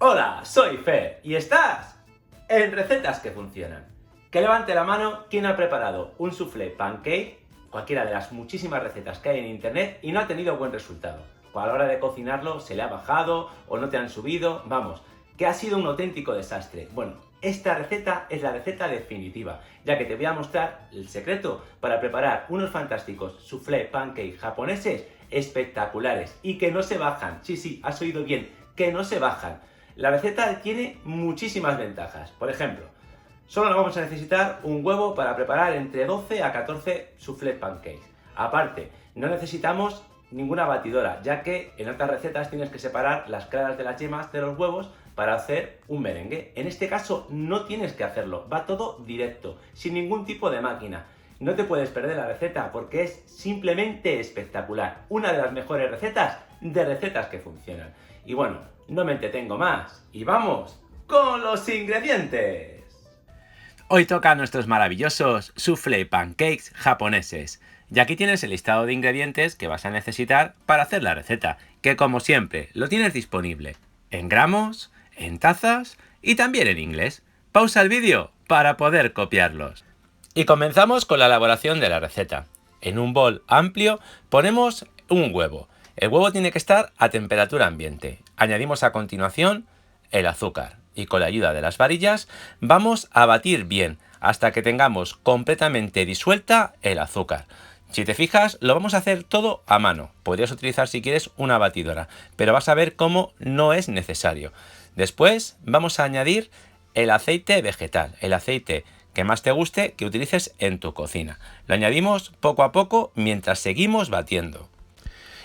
Hola, soy Fer y estás en Recetas que Funcionan. Que levante la mano quien ha preparado un soufflé pancake, cualquiera de las muchísimas recetas que hay en internet y no ha tenido buen resultado. O a la hora de cocinarlo se le ha bajado o no te han subido, vamos, que ha sido un auténtico desastre. Bueno, esta receta es la receta definitiva, ya que te voy a mostrar el secreto para preparar unos fantásticos soufflé pancake japoneses espectaculares y que no se bajan. Sí, has oído bien, que no se bajan. La receta tiene muchísimas ventajas. Por ejemplo, solo vamos a necesitar un huevo para preparar entre 12 a 14 soufflé pancakes. Aparte, no necesitamos ninguna batidora, ya que en otras recetas tienes que separar las claras de las yemas de los huevos para hacer un merengue. En este caso no tienes que hacerlo, va todo directo, sin ningún tipo de máquina. No te puedes perder la receta porque es simplemente espectacular. Una de las mejores recetas de recetas que funcionan. Y bueno, no me entretengo más y vamos con los ingredientes. Hoy toca nuestros maravillosos soufflé pancakes japoneses. Y aquí tienes el listado de ingredientes que vas a necesitar para hacer la receta, que como siempre lo tienes disponible en gramos, en tazas y también en inglés. Pausa el vídeo para poder copiarlos. Y comenzamos con la elaboración de la receta. En un bol amplio ponemos un huevo. El huevo tiene que estar a temperatura ambiente. Añadimos a continuación el azúcar y con la ayuda de las varillas vamos a batir bien hasta que tengamos completamente disuelta el azúcar. Si te fijas, lo vamos a hacer todo a mano. Podrías utilizar si quieres una batidora, pero vas a ver cómo no es necesario. Después vamos a añadir el aceite vegetal, el aceite que más te guste que utilices en tu cocina. Lo añadimos poco a poco mientras seguimos batiendo.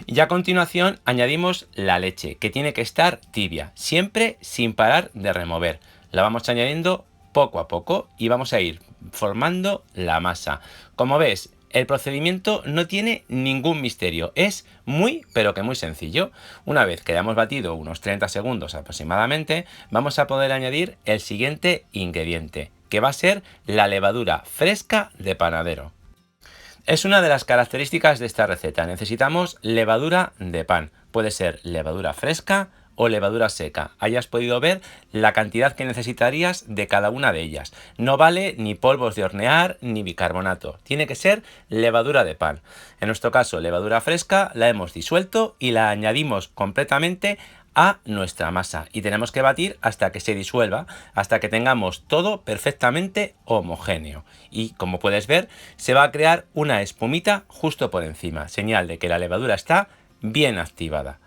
Y a continuación añadimos la leche, que tiene que estar tibia, siempre sin parar de remover. La vamos añadiendo poco a poco y vamos a ir formando la masa. Como ves, el procedimiento no tiene ningún misterio, es muy pero que muy sencillo. Una vez que hayamos batido unos 30 segundos aproximadamente, vamos a poder añadir el siguiente ingrediente, que va a ser la levadura fresca de panadero. Es una de las características de esta receta. Necesitamos levadura de pan. Puede ser levadura fresca o levadura seca. Ahí has podido ver la cantidad que necesitarías de cada una de ellas. No vale ni polvos de hornear ni bicarbonato. Tiene que ser levadura de pan. En nuestro caso, levadura fresca la hemos disuelto y la añadimos completamente a nuestra masa y tenemos que batir hasta que se disuelva, hasta que tengamos todo perfectamente homogéneo y como puedes ver se va a crear una espumita justo por encima, señal de que la levadura está bien activada.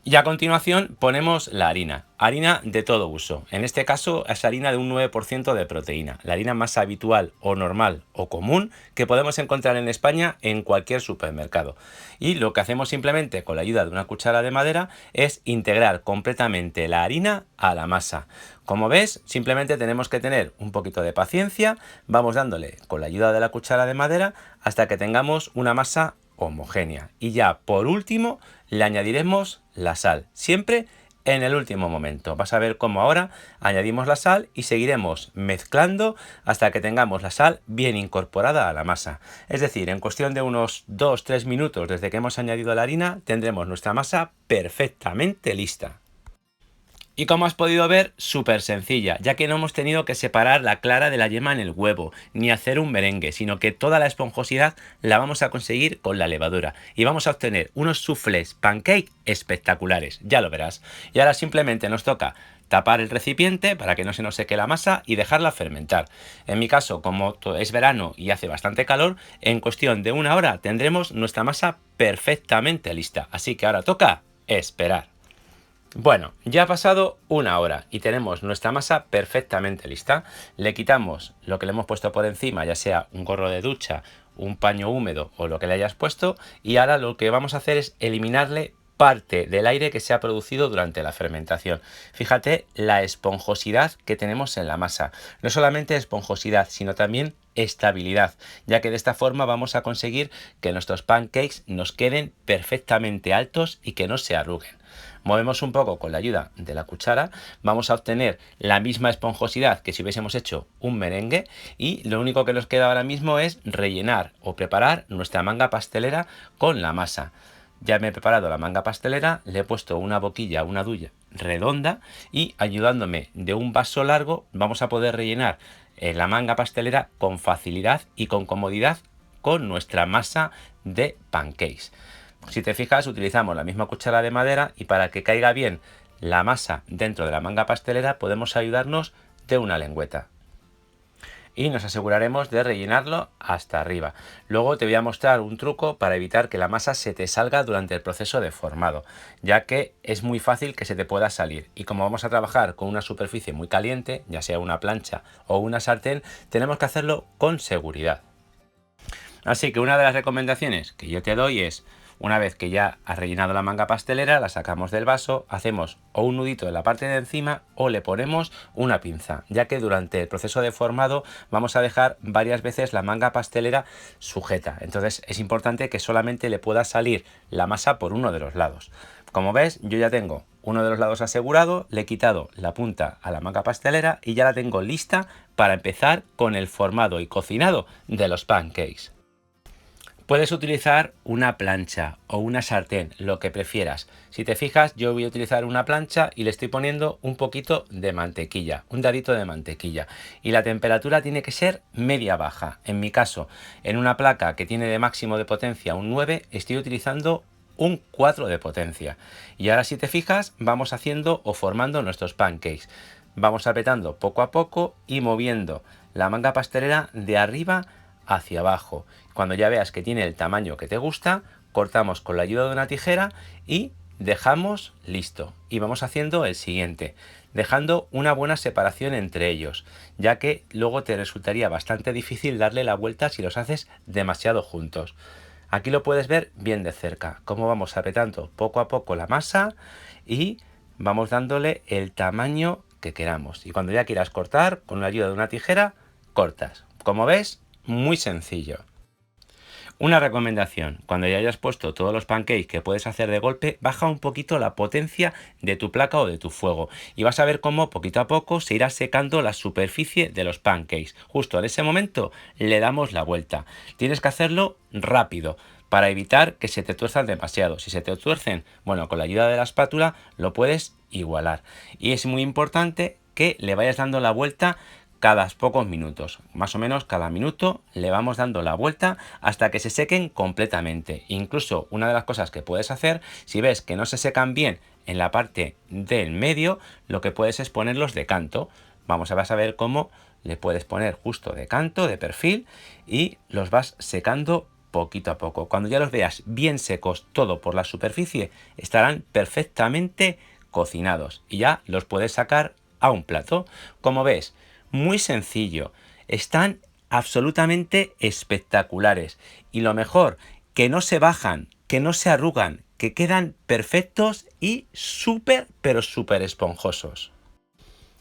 Y a continuación ponemos la harina de todo uso. En este caso es harina de un 9% de proteína, la harina más habitual o normal o común que podemos encontrar en España en cualquier supermercado. Y lo que hacemos simplemente con la ayuda de una cuchara de madera es integrar completamente la harina a la masa. Como ves, simplemente tenemos que tener un poquito de paciencia, vamos dándole con la ayuda de la cuchara de madera hasta que tengamos una masa homogénea. Y ya por último le añadiremos la sal, siempre en el último momento. Vas a ver cómo ahora añadimos la sal y seguiremos mezclando hasta que tengamos la sal bien incorporada a la masa. Es decir, en cuestión de unos 2-3 minutos desde que hemos añadido la harina tendremos nuestra masa perfectamente lista. Y como has podido ver, súper sencilla, ya que no hemos tenido que separar la clara de la yema en el huevo, ni hacer un merengue, sino que toda la esponjosidad la vamos a conseguir con la levadura. Y vamos a obtener unos soufflés pancake espectaculares, ya lo verás. Y ahora simplemente nos toca tapar el recipiente para que no se nos seque la masa y dejarla fermentar. En mi caso, como es verano y hace bastante calor, en cuestión de 1 hora tendremos nuestra masa perfectamente lista. Así que ahora toca esperar. Bueno, ya ha pasado 1 hora y tenemos nuestra masa perfectamente lista. Le quitamos lo que le hemos puesto por encima, ya sea un gorro de ducha, un paño húmedo o lo que le hayas puesto, y ahora lo que vamos a hacer es eliminarle parte del aire que se ha producido durante la fermentación. Fíjate la esponjosidad que tenemos en la masa. No solamente esponjosidad, sino también estabilidad, ya que de esta forma vamos a conseguir que nuestros pancakes nos queden perfectamente altos y que no se arruguen. Movemos un poco con la ayuda de la cuchara, vamos a obtener la misma esponjosidad que si hubiésemos hecho un merengue y lo único que nos queda ahora mismo es rellenar o preparar nuestra manga pastelera con la masa. Ya me he preparado la manga pastelera, le he puesto una boquilla, una duya redonda y ayudándome de un vaso largo vamos a poder rellenar la manga pastelera con facilidad y con comodidad con nuestra masa de pancakes. Si te fijas, utilizamos la misma cuchara de madera y para que caiga bien la masa dentro de la manga pastelera podemos ayudarnos de una lengüeta. Y nos aseguraremos de rellenarlo hasta arriba. Luego te voy a mostrar un truco para evitar que la masa se te salga durante el proceso de formado, ya que es muy fácil que se te pueda salir. Y como vamos a trabajar con una superficie muy caliente, ya sea una plancha o una sartén, tenemos que hacerlo con seguridad. Así que una de las recomendaciones que yo te doy es, una vez que ya has rellenado la manga pastelera, la sacamos del vaso, hacemos o un nudito en la parte de encima o le ponemos una pinza, ya que durante el proceso de formado vamos a dejar varias veces la manga pastelera sujeta. Entonces es importante que solamente le pueda salir la masa por uno de los lados. Como ves, yo ya tengo uno de los lados asegurado, le he quitado la punta a la manga pastelera y ya la tengo lista para empezar con el formado y cocinado de los pancakes. Puedes utilizar una plancha o una sartén, lo que prefieras. Si te fijas, yo voy a utilizar una plancha y le estoy poniendo un poquito de mantequilla, un dadito de mantequilla. Y la temperatura tiene que ser media baja. En mi caso, en una placa que tiene de máximo de potencia un 9, estoy utilizando un 4 de potencia. Y ahora si te fijas, vamos haciendo o formando nuestros pancakes. Vamos apretando poco a poco y moviendo la manga pastelera de arriba hacia abajo. Cuando ya veas que tiene el tamaño que te gusta, cortamos con la ayuda de una tijera y dejamos listo. Y vamos haciendo el siguiente, dejando una buena separación entre ellos, ya que luego te resultaría bastante difícil darle la vuelta si los haces demasiado juntos. Aquí lo puedes ver bien de cerca, cómo vamos apretando poco a poco la masa y vamos dándole el tamaño que queramos. Y cuando ya quieras cortar, con la ayuda de una tijera, cortas. Como ves, muy sencillo. Una recomendación, cuando ya hayas puesto todos los pancakes que puedes hacer de golpe, baja un poquito la potencia de tu placa o de tu fuego y vas a ver cómo poquito a poco se irá secando la superficie de los pancakes. Justo en ese momento le damos la vuelta. Tienes que hacerlo rápido para evitar que se te tuerzan demasiado. Si se te tuercen, bueno, con la ayuda de la espátula lo puedes igualar. Y es muy importante que le vayas dando la vuelta cada pocos minutos, más o menos cada minuto le vamos dando la vuelta hasta que se sequen completamente. Incluso una de las cosas que puedes hacer, si ves que no se secan bien en la parte del medio, lo que puedes es ponerlos de canto. Vas a ver cómo le puedes poner justo de canto, de perfil, y los vas secando poquito a poco. Cuando ya los veas bien secos todo por la superficie, estarán perfectamente cocinados y ya los puedes sacar a un plato. Como ves, muy sencillo, están absolutamente espectaculares y lo mejor, que no se bajan, que no se arrugan, que quedan perfectos y súper, pero súper esponjosos.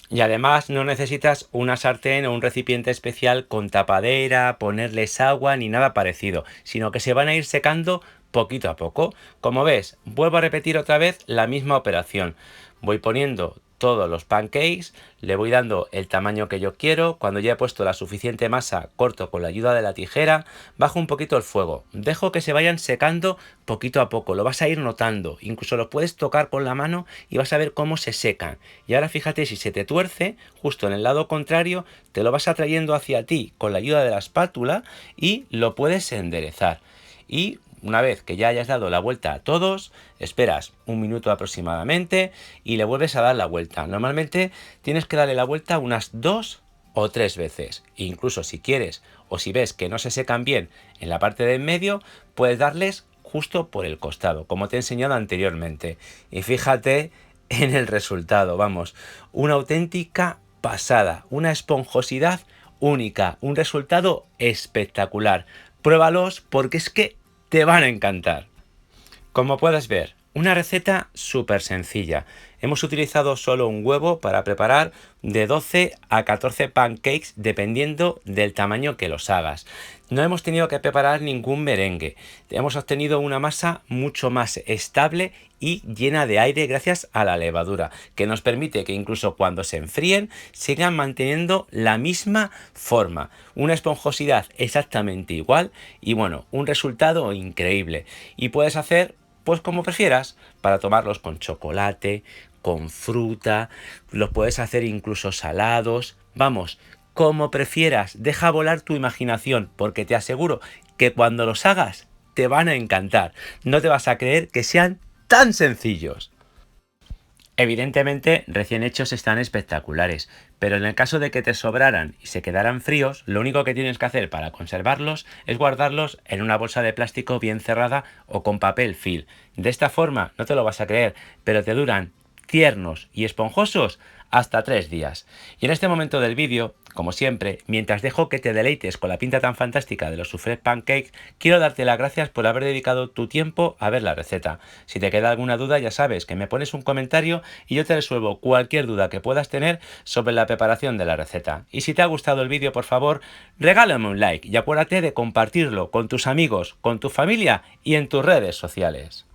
Y además no necesitas una sartén o un recipiente especial con tapadera, ponerles agua ni nada parecido, sino que se van a ir secando poquito a poco. Como ves, vuelvo a repetir otra vez la misma operación. Voy poniendo todos los pancakes, le voy dando el tamaño que yo quiero. Cuando ya he puesto la suficiente masa, corto con la ayuda de la tijera, bajo un poquito el fuego, dejo que se vayan secando poquito a poco, lo vas a ir notando, incluso lo puedes tocar con la mano y vas a ver cómo se secan. Y ahora fíjate, si se te tuerce, justo en el lado contrario, te lo vas atrayendo hacia ti con la ayuda de la espátula y lo puedes enderezar. Y una vez que ya hayas dado la vuelta a todos, esperas un minuto aproximadamente y le vuelves a dar la vuelta. Normalmente tienes que darle la vuelta unas 2 o 3 veces. Incluso si quieres o si ves que no se secan bien en la parte de en medio, puedes darles justo por el costado, como te he enseñado anteriormente. Y fíjate en el resultado, vamos, una auténtica pasada, una esponjosidad única, un resultado espectacular. Pruébalos porque es que te van a encantar. Como puedes ver, una receta súper sencilla. Hemos utilizado solo un huevo para preparar de 12 a 14 pancakes dependiendo del tamaño que los hagas. No hemos tenido que preparar ningún merengue. Hemos obtenido una masa mucho más estable y llena de aire gracias a la levadura, que nos permite que incluso cuando se enfríen sigan manteniendo la misma forma. Una esponjosidad exactamente igual y bueno, un resultado increíble. Y puedes hacer pues como prefieras, para tomarlos con chocolate, con fruta, los puedes hacer incluso salados, vamos, como prefieras, deja volar tu imaginación, porque te aseguro que cuando los hagas te van a encantar, no te vas a creer que sean tan sencillos. Evidentemente, recién hechos están espectaculares, pero en el caso de que te sobraran y se quedaran fríos, lo único que tienes que hacer para conservarlos es guardarlos en una bolsa de plástico bien cerrada o con papel film. De esta forma, no te lo vas a creer, pero te duran tiernos y esponjosos hasta 3 días. Y en este momento del vídeo, como siempre, mientras dejo que te deleites con la pinta tan fantástica de los soufflé pancakes, quiero darte las gracias por haber dedicado tu tiempo a ver la receta. Si te queda alguna duda, ya sabes que me pones un comentario y yo te resuelvo cualquier duda que puedas tener sobre la preparación de la receta. Y si te ha gustado el vídeo, por favor, regálame un like y acuérdate de compartirlo con tus amigos, con tu familia y en tus redes sociales.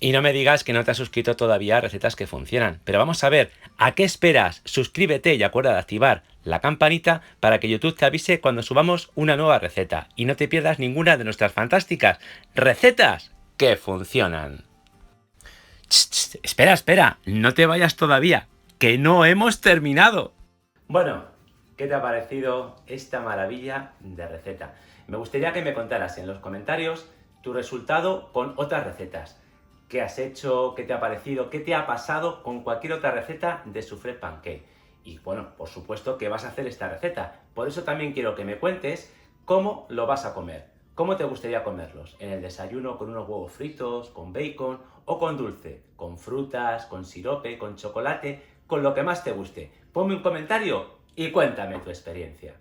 Y no me digas que no te has suscrito todavía a Recetas que Funcionan. Pero vamos a ver, ¿a qué esperas? Suscríbete y acuerda de activar la campanita para que YouTube te avise cuando subamos una nueva receta. Y no te pierdas ninguna de nuestras fantásticas recetas que funcionan. Espera, no te vayas todavía, que no hemos terminado. Bueno, ¿qué te ha parecido esta maravilla de receta? Me gustaría que me contaras en los comentarios tu resultado con otras recetas. ¿Qué has hecho? ¿Qué te ha parecido? ¿Qué te ha pasado con cualquier otra receta de soufflé pancake? Y bueno, por supuesto que vas a hacer esta receta. Por eso también quiero que me cuentes cómo lo vas a comer. ¿Cómo te gustaría comerlos? ¿En el desayuno con unos huevos fritos, con bacon o con dulce? ¿Con frutas, con sirope, con chocolate? Con lo que más te guste. Ponme un comentario y cuéntame tu experiencia.